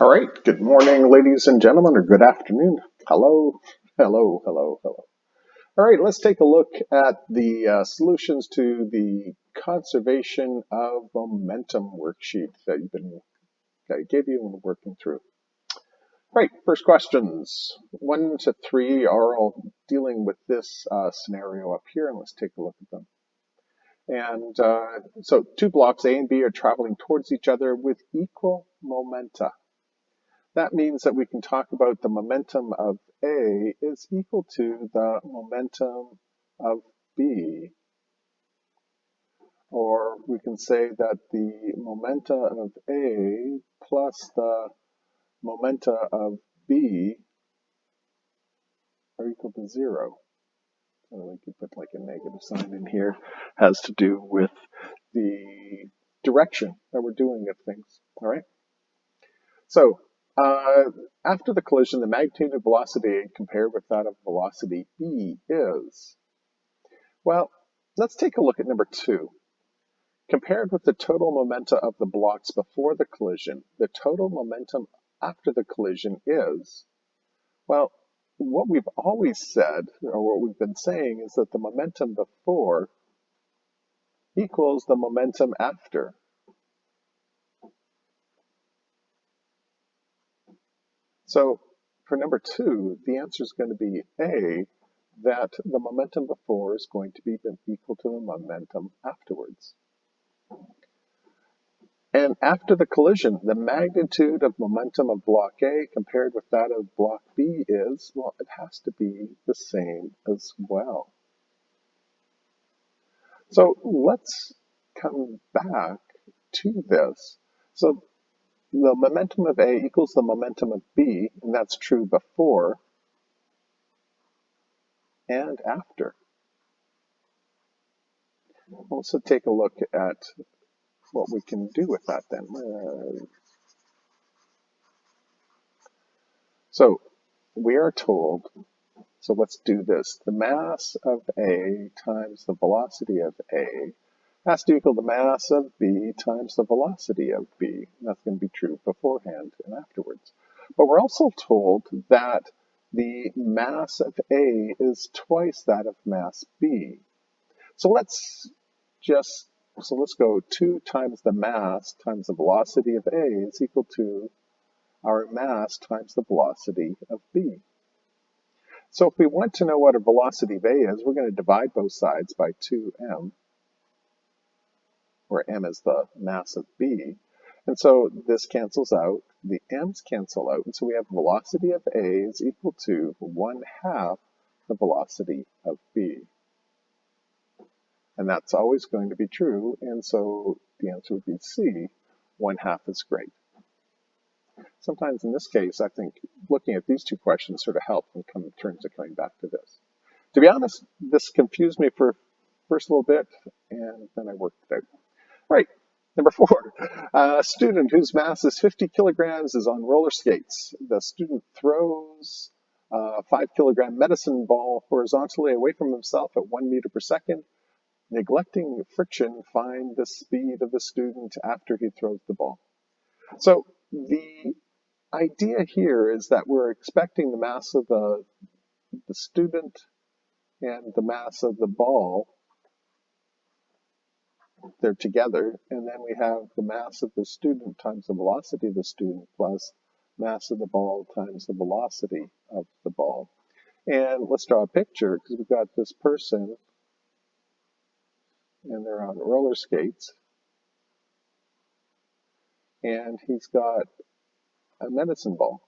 All right. Good morning, ladies and gentlemen, or good afternoon. Hello, hello, hello, hello. All right, let's take a look at the solutions to the conservation of momentum worksheet that I gave you and we're working through. Right, first questions. 1 to 3 are all dealing with this scenario up here, and let's take a look at them. And so two blocks, A and B, are traveling towards each other with equal momenta. That means that we can talk about the momentum of A is equal to the momentum of B. Or we can say that the momenta of A plus the momenta of B are equal to 0. So we could put like a negative sign in here. Has to do with the direction that we're doing of things. All right. So after the collision, the magnitude of velocity A compared with that of velocity B is, well, let's take a look at number 2. Compared with the total momenta of the blocks before the collision, the total momentum after the collision is, well, what we've always said, or what we've been saying, is that the momentum before equals the momentum after. So for number 2, the answer is going to be A, that the momentum before is going to be equal to the momentum afterwards. And after the collision, the magnitude of momentum of block A compared with that of block B is, well, it has to be the same as well. So let's come back to this. So the momentum of A equals the momentum of B, and that's true before and after. Also take a look at what we can do with that then. So we are told, so let's do this. The mass of A times the velocity of A has to equal the mass of B times the velocity of B. That's going to be true beforehand and afterwards. But we're also told that the mass of A is twice that of mass B. So let's go 2 times the mass times the velocity of A is equal to our mass times the velocity of B. So if we want to know what our velocity of A is, we're going to divide both sides by 2m, where m is the mass of B. And so this cancels out, the m's cancel out, and so we have velocity of A is equal to 1/2 the velocity of B. And that's always going to be true, and so the answer would be C, 1/2 is great. Sometimes in this case, I think looking at these two questions sort of help in terms of coming back to this. To be honest, this confused me for first little bit, and then I worked it out. Right, number 4. A student whose mass is 50 kilograms is on roller skates. The student throws a 5-kilogram medicine ball horizontally away from himself at 1 meter per second. Neglecting friction, find the speed of the student after he throws the ball. So the idea here is that we're expecting the mass of the student and the mass of the ball, they're together, and then we have the mass of the student times the velocity of the student plus mass of the ball times the velocity of the ball. And let's draw a picture, because we've got this person, and they're on roller skates, and he's got a medicine ball.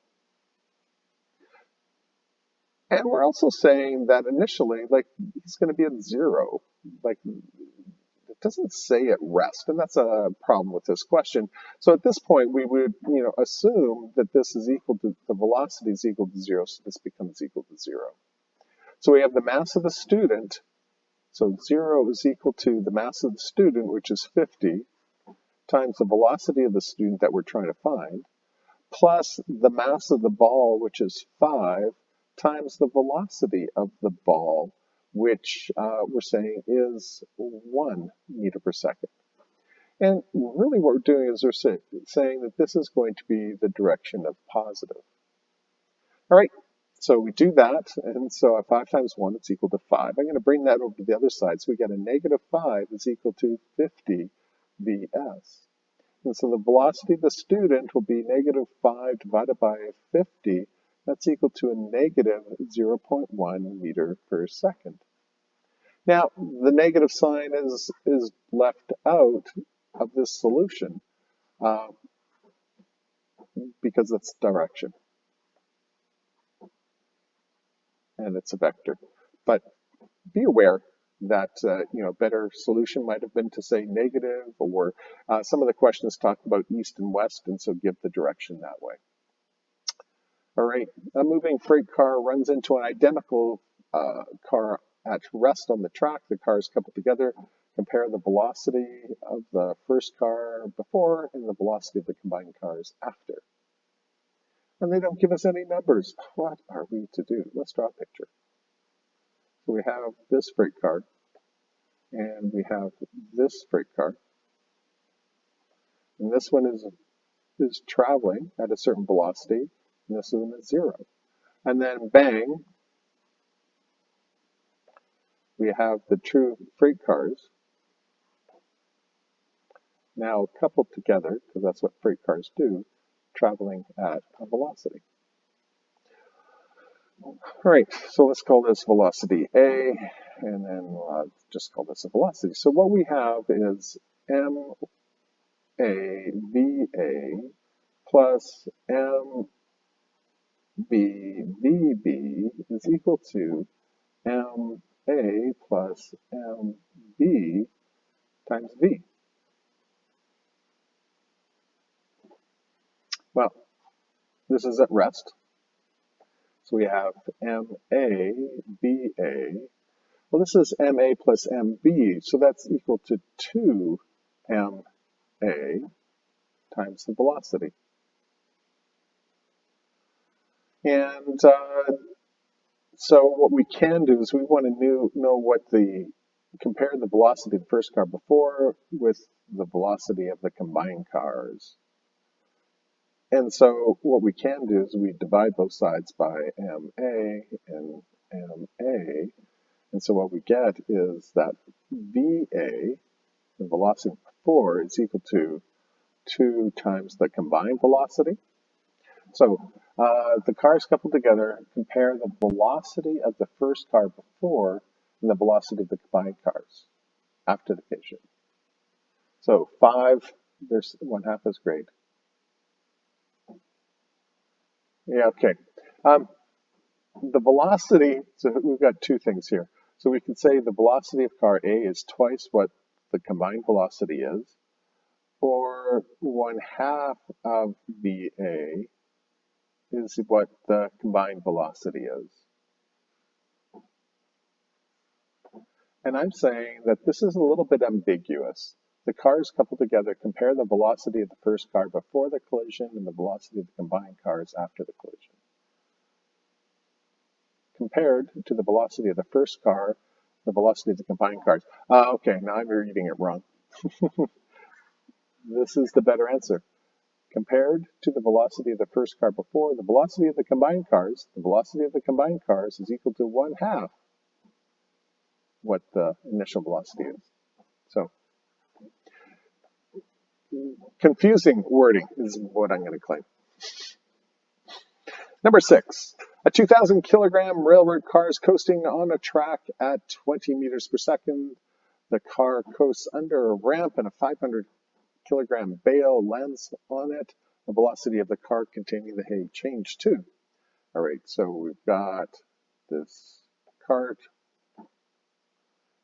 And we're also saying that initially, like, he's going to be at 0. Like, it doesn't say at rest, and that's a problem with this question. So at this point, we would, assume that this is equal to, the velocity is equal to 0, so this becomes equal to 0. So we have the mass of the student, so 0 is equal to the mass of the student, which is 50, times the velocity of the student that we're trying to find, plus the mass of the ball, which is 5, times the velocity of the ball, which we're saying is 1 meter per second. And really what we're doing is we're saying that this is going to be the direction of positive. All right, so we do that, and so 5 times 1 is equal to 5. I'm going to bring that over to the other side, so we get a negative 5 is equal to 50 vs. And so the velocity of the student will be negative 5 divided by 50. That's equal to a negative 0.1 meter per second. Now, the negative sign is left out of this solution uh, because it's direction, and it's a vector. But be aware that a better solution might have been to say negative, or some of the questions talk about east and west, and so give the direction that way. All right, a moving freight car runs into an identical car at rest on the track. The cars coupled together. Compare the velocity of the first car before and the velocity of the combined cars after. And they don't give us any numbers. What are we to do? Let's draw a picture. So we have this freight car, and we have this freight car. And this one is traveling at a certain velocity, and this one is 0. And then bang, we have the true freight cars now coupled together, because that's what freight cars do, traveling at a velocity. All right, so let's call this velocity A, and then just call this a velocity. So what we have is ma va plus m b vb is equal to ma plus mb times v. Well, this is at rest. So we have ma ba. Well, this is ma plus mb, so that's equal to 2 ma times the velocity. And so what we can do is we want to know what compare the velocity of the first car before with the velocity of the combined cars. And so what we can do is we divide both sides by ma and ma. And so what we get is that va, the velocity before, is equal to 2 times the combined velocity. So the cars coupled together compare the velocity of the first car before and the velocity of the combined cars after the collision. So 5, there's 1/2 is great. Yeah, okay. The velocity, so we've got 2 things here. So we can say the velocity of car A is twice what the combined velocity is, or 1/2 of VA is what the combined velocity is. And I'm saying that this is a little bit ambiguous. The cars coupled together compare the velocity of the first car before the collision and the velocity of the combined cars after the collision, compared to the velocity of the first car, the velocity of the combined cars. Okay, now I'm reading it wrong. This is the better answer. Compared to the velocity of the first car before the velocity of the combined cars, the velocity of the combined cars is equal to 1/2 what the initial velocity is. So confusing wording is what I'm going to claim. Number 6, a 2,000 kilogram railroad car is coasting on a track at 20 meters per second. The car coasts under a ramp and a 500 kilogram bale lands on it. The velocity of the car containing the hay changed too. All right, so we've got this cart,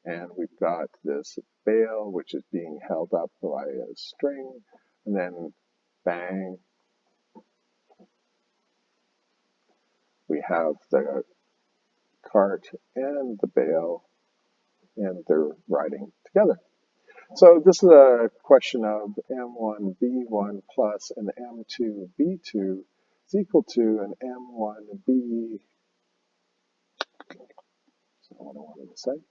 and we've got this bale, which is being held up by a string, and then bang, we have the cart and the bale, and they're riding together. So this is a question of M1B1 plus an M2B2 is equal to an M1B, so what I wanted to say,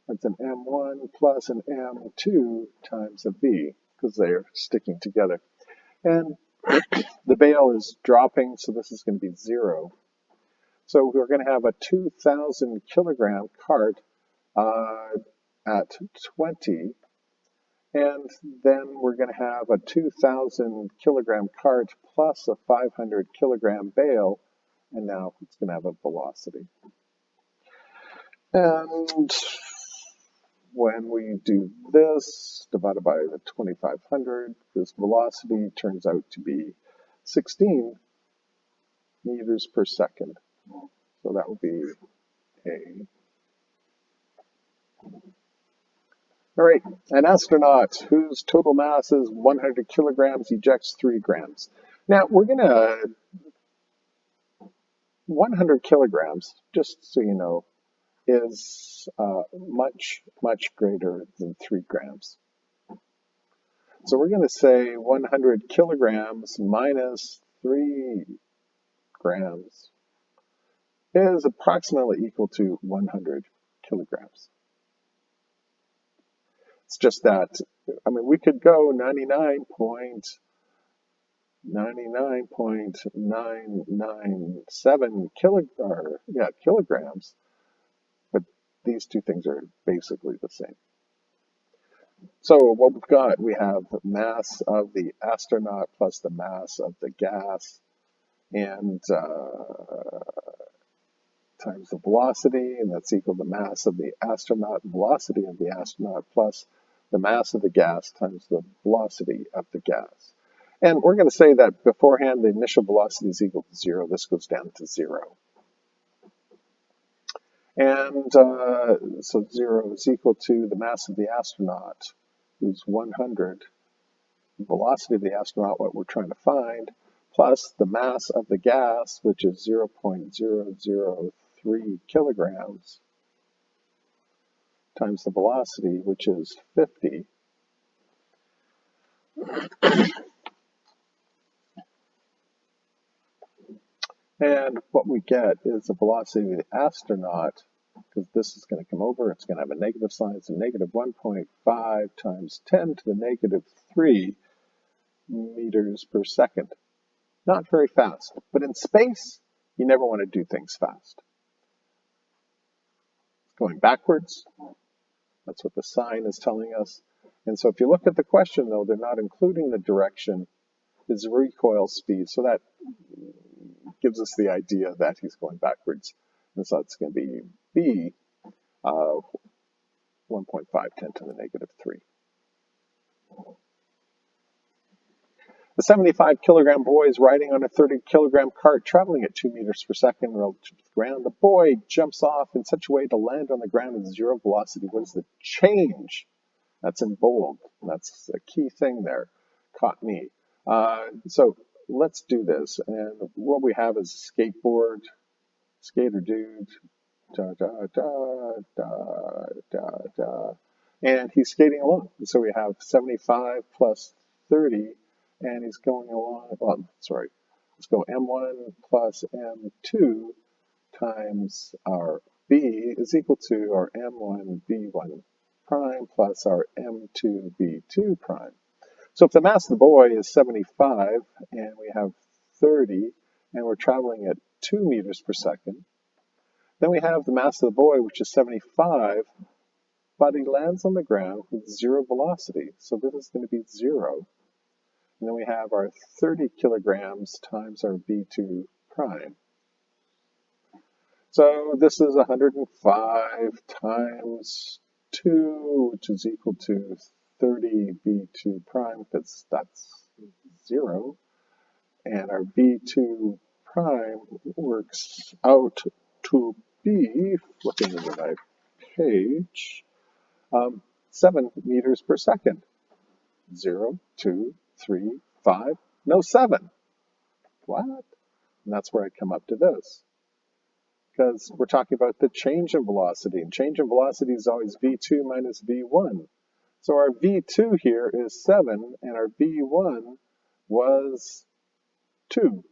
That's an M1 plus an M2 times a V, because they're sticking together. And the bale is dropping, so this is going to be 0. So we're going to have a 2,000 kilogram cart at 20, and then we're going to have a 2,000 kilogram cart plus a 500 kilogram bale, and now it's going to have a velocity. And when we do this, divided by the 2,500, this velocity turns out to be 16 meters per second. So that would be A. All right, an astronaut whose total mass is 100 kilograms ejects 3 grams. Now, we're going to, 100 kilograms, just so you know, is much, much greater than 3 grams. So we're going to say 100 kilograms minus 3 grams is approximately equal to 100 kilograms. It's just that, I mean, we could go 99.997 kilograms, but these two things are basically the same. So what we've got, we have the mass of the astronaut plus the mass of the gas, and times the velocity, and that's equal to the mass of the astronaut, velocity of the astronaut, plus the mass of the gas times the velocity of the gas. And we're going to say that beforehand the initial velocity is equal to 0. This goes down to 0. And so 0 is equal to the mass of the astronaut, who's 100, the velocity of the astronaut, what we're trying to find, plus the mass of the gas, which is 0.003 kilograms, times the velocity, which is 50. And what we get is the velocity of the astronaut, because this is going to come over, it's going to have a negative sign, so negative 1.5 times 10 to the negative 3 meters per second. Not very fast, but in space, you never want to do things fast. Going backwards, that's what the sign is telling us. And so if you look at the question, though, they're not including the direction, his recoil speed, so that gives us the idea that he's going backwards. And so it's going to be B, 1.510 to the negative 3. The 75 kilogram boy is riding on a 30 kilogram cart traveling at 2 meters per second relative to the ground. The boy jumps off in such a way to land on the ground at 0 velocity. What is the change? That's in bold. That's a key thing there. Caught me. So let's do this. And what we have is a skateboard, skater dude, da, da, da, da, da, da. And he's skating along. So we have 75 plus 30, and he's going along, let's go M1 plus M2 times our B is equal to our M1 B1 prime plus our M2 B2 prime. So if the mass of the boy is 75 and we have 30 and we're traveling at 2 meters per second, then we have the mass of the boy, which is 75, but he lands on the ground with 0 velocity. So this is going to be 0. And then we have our 30 kilograms times our B2 prime. So this is 105 times 2, which is equal to 30 B2 prime, because that's 0. And our B2 prime works out to be, flipping to the right page, 7 meters per second. 0, 2, 3, 5, no 7. What? And that's where I come up to this. Because we're talking about the change in velocity, and change in velocity is always v2 minus v1. So our v2 here is 7, and our v1 was 2.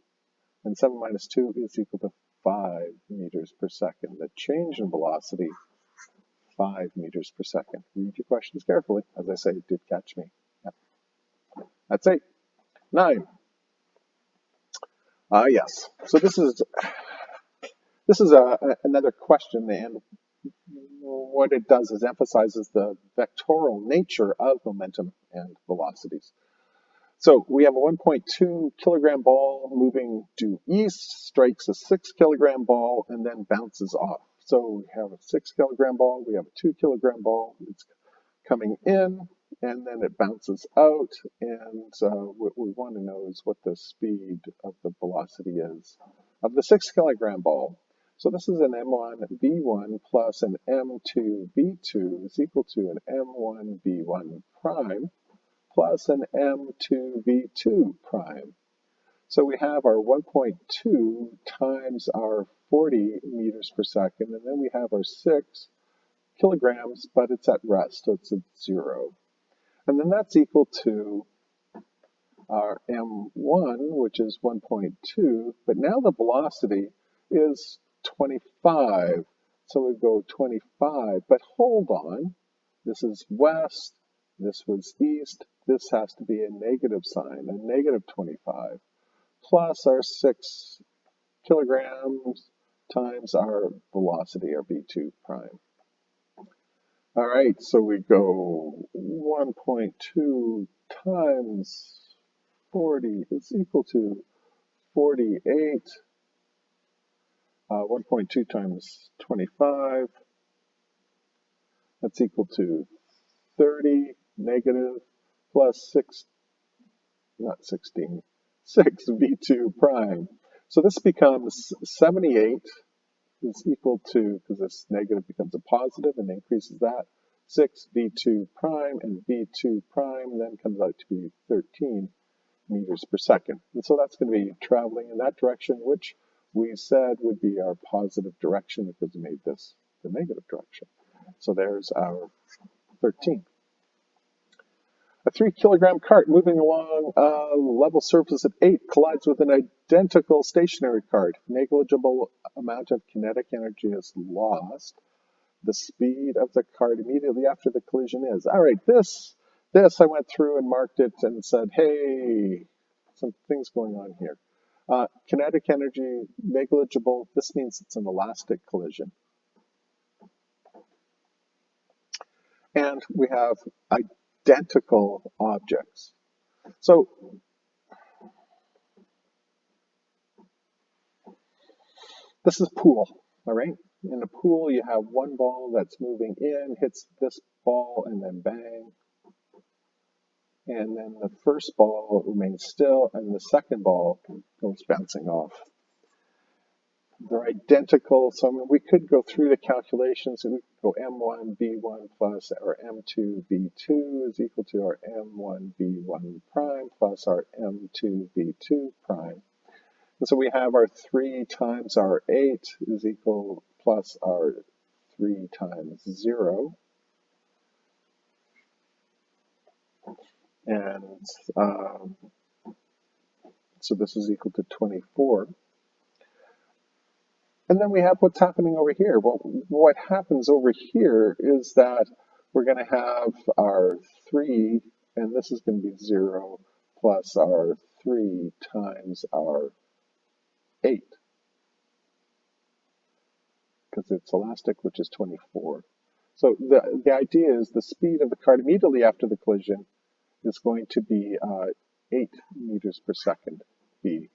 And 7 minus 2 is equal to 5 meters per second. The change in velocity 25 meters per second. Read your questions carefully. As I say, it did catch me. Yeah. That's 8. 9. Yes. So this is another question, and what it does is emphasizes the vectoral nature of momentum and velocities. So we have a 1.2 kilogram ball moving due east, strikes a 6 kilogram ball, and then bounces off. So we have a 6 kilogram ball, we have a 2 kilogram ball, it's coming in, and then it bounces out, and what we want to know is what the speed of the velocity is of the 6 kilogram ball. So this is an m1 v1 plus an m2 v2 is equal to an m1 v1 prime plus an m2 v2 prime. So we have our 1.2 times our 40 meters per second, and then we have our 6 kilograms, but it's at rest, so it's at 0. And then that's equal to our m1, which is 1.2, but now the velocity is 25. So we go 25, but hold on, this is west, this was east, this has to be a negative sign, a negative 25, plus our 6 kilograms times our velocity, our v2 prime. All right, so we go 1.2 times 40 is equal to 48. 1.2 times 25, that's equal to 30 negative plus 6, not 16, 6 v2 prime. So this becomes 78 is equal to, because this negative becomes a positive and increases that, 6 v2 prime, and v2 prime then comes out to be 13 meters per second. And so that's going to be traveling in that direction, which we said would be our positive direction because we made this the negative direction. So there's our 13. A 3 kilogram cart moving along a level surface at 8 collides with an identical stationary cart. Negligible amount of kinetic energy is lost. The speed of the cart immediately after the collision is. All right, this I went through and marked it and said, hey, some things going on here. Kinetic energy, negligible, this means it's an elastic collision. And we have identical objects. So this is pool, all right? In a pool, you have one ball that's moving in, hits this ball, and then bang. And then the first ball remains still, and the second ball goes bouncing off. They're identical, so I mean, we could go through the calculations, and we could go m1 v1 plus our m2 v2 is equal to our m1 v1 prime plus our m2 v2 prime. And so we have our 3 times our 8 is equal plus our 3 times 0. And so this is equal to 24. And then we have what's happening over here. Well, what happens over here is that we're going to have our 3, and this is going to be 0, plus our 3 times our 8, because it's elastic, which is 24. So the idea is the speed of the cart immediately after the collision is going to be 8 meters per second, v.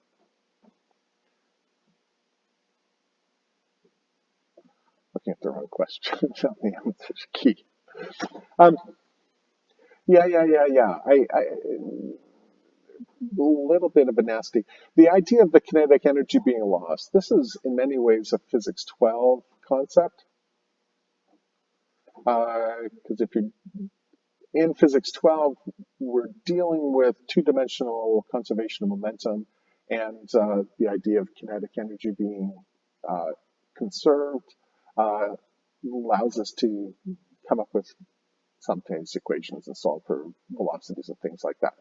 Looking at the wrong question. Tell me the answer's key. Yeah. A little bit of a nasty. The idea of the kinetic energy being lost. This is in many ways a physics 12 concept. Because if you're in physics 12, we're dealing with two-dimensional conservation of momentum and the idea of kinetic energy being conserved allows us to come up with some phase equations and solve for velocities and things like that.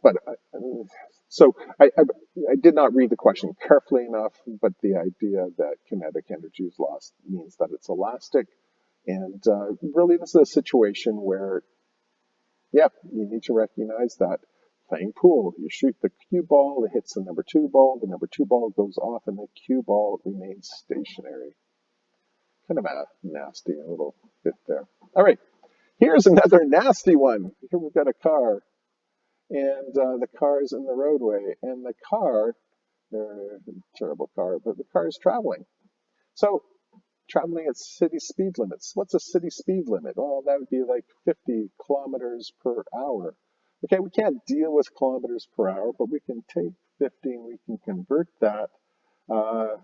But So I did not read the question carefully enough, but the idea that kinetic energy is lost means that it's elastic. And really, this is a situation where, yeah, you need to recognize that playing pool, you shoot the cue ball, it hits the number 2 ball, the number 2 ball goes off, and the cue ball remains stationary. Kind of a nasty little bit there. All right, here's another nasty one. Here we've got a car, and the car is in the roadway, and the car, terrible car, but the car is traveling. So traveling at city speed limits. What's a city speed limit? Well, that would be like 50 kilometers per hour. Okay, we can't deal with kilometers per hour, but we can take 50 and we can convert that uh,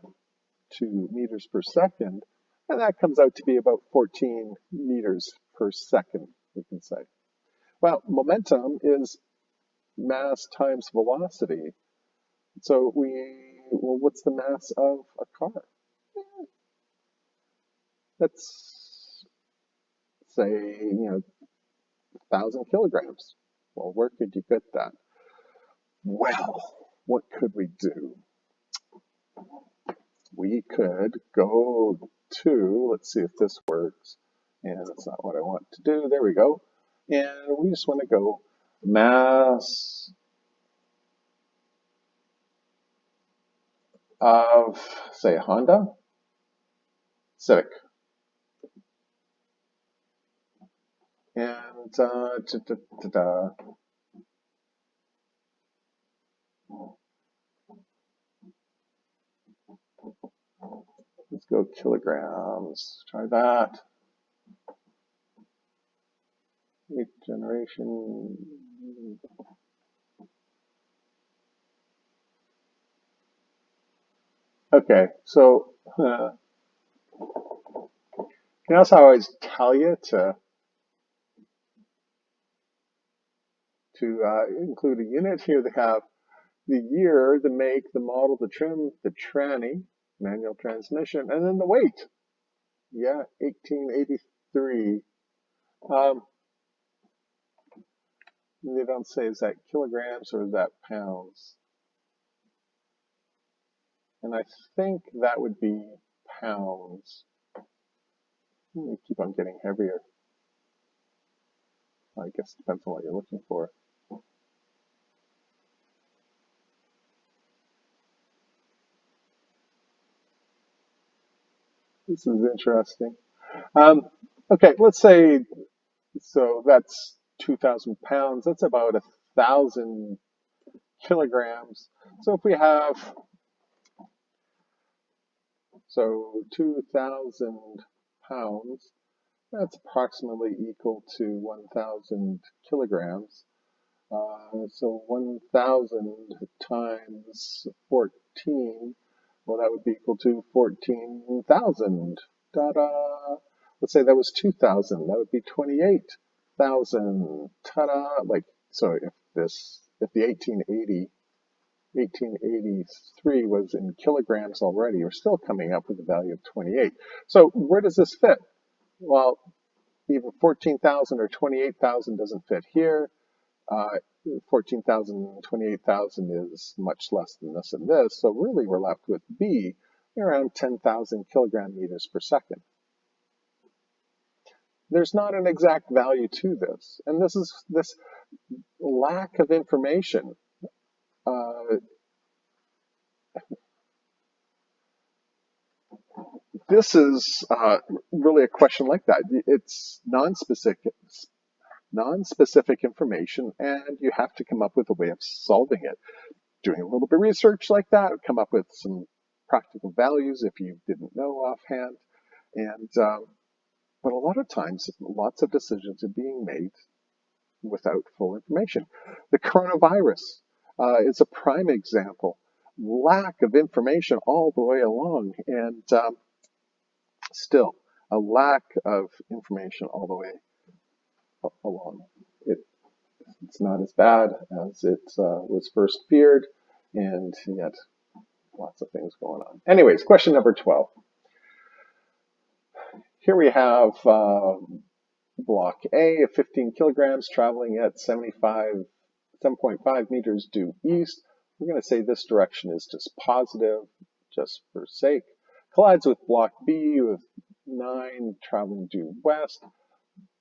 to meters per second, and that comes out to be about 14 meters per second, we can say. Well, momentum is mass times velocity. So well, what's the mass of a car? Let's say, 1,000 kilograms. Well, where could you get that? Well, what could we do? We could go to, let's see if this works. And that's not what I want to do. There we go. And we just want to go mass of, say, Honda Civic. And let's go kilograms. Try that. Eighth generation. Okay, so you know how I always tell you to include a unit here. They have the year, the make, the model, the trim, the tranny, manual transmission, and then the weight. Yeah, 1883. Um, they don't say, is that kilograms or is that pounds? And I think that would be pounds. They keep on getting heavier. I guess it depends on what you're looking for. This is interesting. Okay, let's say, so that's 2,000 pounds. That's about 1,000 kilograms. So if we have, so 2,000 pounds, that's approximately equal to 1,000 kilograms. So 1,000 times 14, well, that would be equal to 14,000. Ta-da! Let's say that was 2,000. That would be 28,000. Ta-da! Like, so if the 1883 was in kilograms already, we're still coming up with a value of 28. So where does this fit? Well, even 14,000 or 28,000 doesn't fit here. 14,000 and 28,000 is much less than this and this. So really we're left with B, around 10,000 kilogram meters per second. There's not an exact value to this. And this is this lack of information. This is really a question like that. It's non-specific information, and you have to come up with a way of solving it. Doing a little bit of research like that, come up with some practical values if you didn't know offhand. And but a lot of times, lots of decisions are being made without full information. The coronavirus is a prime example. Lack of information all the way along, and still a lack of information all the way along. It's not as bad as it was first feared, and yet lots of things going on. Anyways, question number 12. Here we have block A of 15 kilograms traveling at 7.5 meters due east. We're going to say this direction is just positive, just for sake. Collides with block B with 9 traveling due west.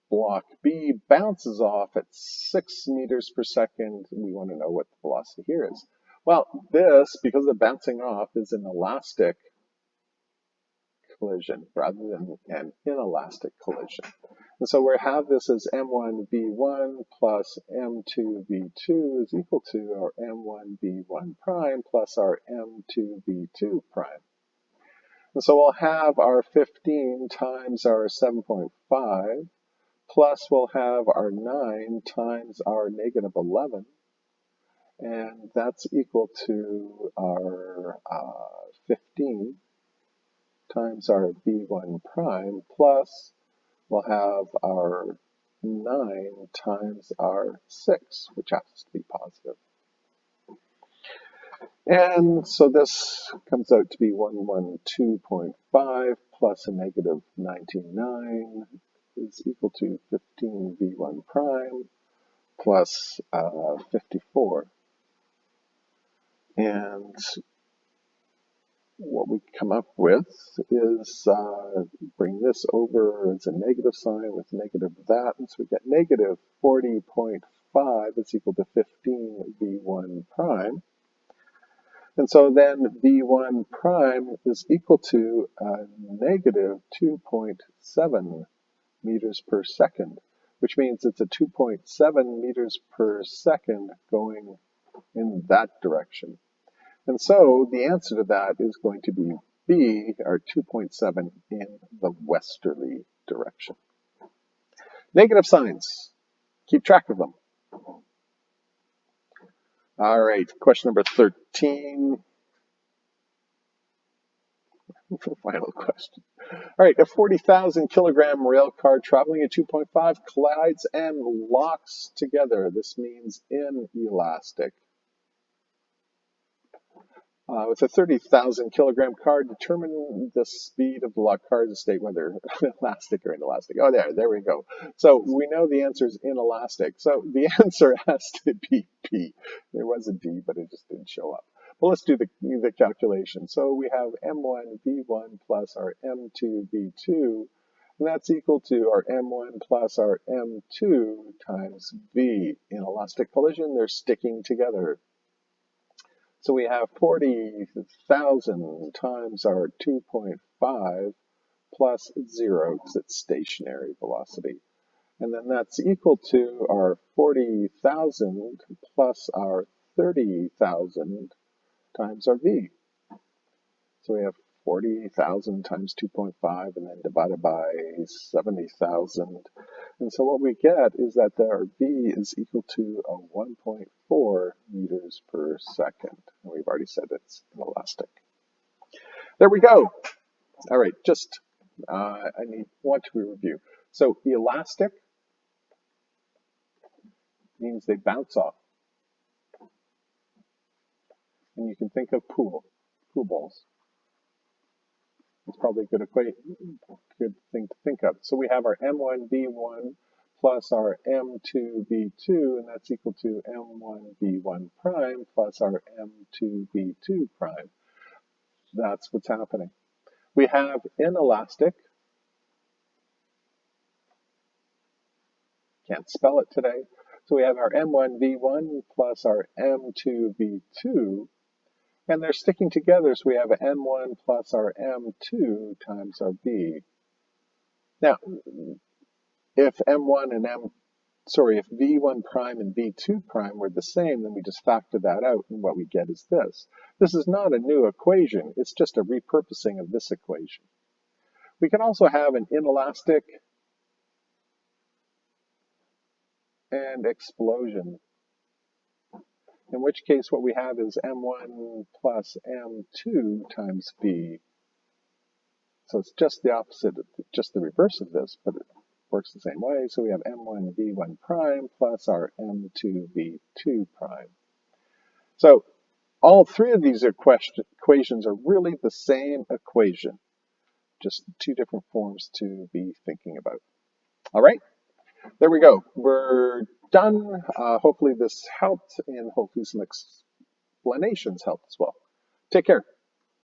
Block B bounces off at 6 meters per second. We want to know what the velocity here is. Well, this, because of bouncing off, is an elastic collision rather than an inelastic collision. And so we have this as m1v1 plus m2v2 is equal to our m1v1 prime plus our m2v2 prime. And so we'll have our 15 times our 7.5 plus we'll have our 9 times our negative 11. And that's equal to our 15 times our v1 prime plus we'll have our 9 times our 6, which happens to be positive. And so this comes out to be 112.5 plus a negative 99 is equal to 15 v1 prime plus 54. And what we come up with is bring this over as a negative sign with negative that, and so we get negative 40.5 is equal to 15 v1 prime. And so then v1 prime is equal to negative 2.7 meters per second, which means it's a 2.7 meters per second going in that direction. And so the answer to that is going to be B, or 2.7 in the westerly direction. Negative signs. Keep track of them. All right, question number 13. Final question. All right, a 40,000 kilogram rail car traveling at 2.5 collides and locks together. This means inelastic. With a 30,000 kilogram car, determine the speed of the locked car to state whether elastic or inelastic. Oh, there we go. So we know the answer is inelastic. So the answer has to be P. There was a D, but it just didn't show up. Well, let's do the calculation. So we have M1 V1 plus our M2 V2, and that's equal to our M1 plus our M2 times V. In elastic collision, they're sticking together. So we have 40,000 times our 2.5 plus 0, because it's stationary velocity. And then that's equal to our 40,000 plus our 30,000 times our v. So we have 40,000 times 2.5 and then divided by 70,000. And so what we get is that our v is equal to a 1.4 meters per second. And we've already said it's inelastic. There we go. All right, just I want to review. So elastic means they bounce off. And you can think of pool balls. It's probably a good thing to think of. So we have our M1V1 plus our M2V2, and that's equal to M1V1 prime plus our M2V2 prime. That's what's happening. We have inelastic. Can't spell it today. So we have our M1V1 plus our M2V2, and they're sticking together, so we have an M1 plus our M2 times our V. Now, if M1 and if V1 prime and V2 prime were the same, then we just factor that out, and what we get is this. This is not a new equation, it's just a repurposing of this equation. We can also have an inelastic and explosion, in which case what we have is M1 plus M2 times V. So it's just the opposite, just the reverse of this, but it works the same way. So we have M1 V1 prime plus our M2 V2 prime. So all three of these equations are really the same equation, just two different forms to be thinking about. All right, there we go. We're done. Hopefully this helped, and hopefully some explanations help as well. Take care.